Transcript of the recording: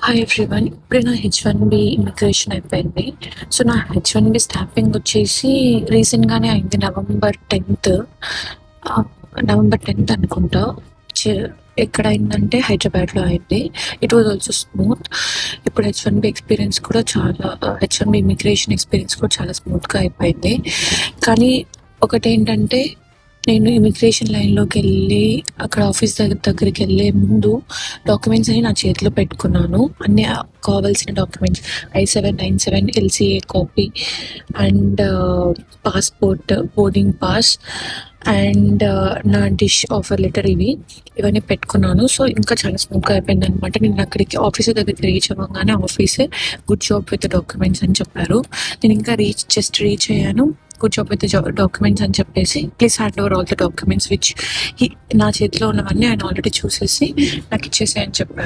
Hi everyone. ఇప్పుడే నా H1B immigration అయిపోయింది. సో నా H1B స్టాంపింగ్ వచ్చేసి రీసెంట్గానే అయింది. నవంబర్ 10th అనుకుంటా. ఎక్కడ అయిందంటే హైదరాబాద్లో అయింది. It was also smooth. ఇప్పుడు H1B ఎక్స్పీరియన్స్ కూడా చాలా H1B ఇమిగ్రేషన్ ఎక్స్పీరియన్స్ కూడా చాలా స్మూత్గా అయిపోయింది. కానీ ఒకటేంటంటే నేను ఇమిగ్రేషన్ లైన్లోకి వెళ్ళి అక్కడ ఆఫీస్ దగ్గరికి వెళ్ళే ముందు డాక్యుమెంట్స్ అని నా చేతిలో పెట్టుకున్నాను. అన్ని కావాల్సిన documents I-797 LCA copy and passport, boarding pass and నా డిష్ ఆఫర్ లెటర్ ఇవన్నీ పెట్టుకున్నాను. సో ఇంకా చాలా స్మూత్గా అయిపోయింది అనమాట. నేను అక్కడికి ఆఫీసర్ దగ్గరికి రీచ్ అవ్వగానే officer good job with documents అని చెప్పారు. నేను ఇంకా జస్ట్ రీచ్ అయ్యాను. గుడ్ జాబ్ విత్ డాక్యుమెంట్స్ అని చెప్పేసి please hand over all the documents which నా చేతిలో ఉన్నవన్నీ ఆయన ఆల్రెడీ చూసేసి నాకు ఇచ్చేసాయని చెప్పారు.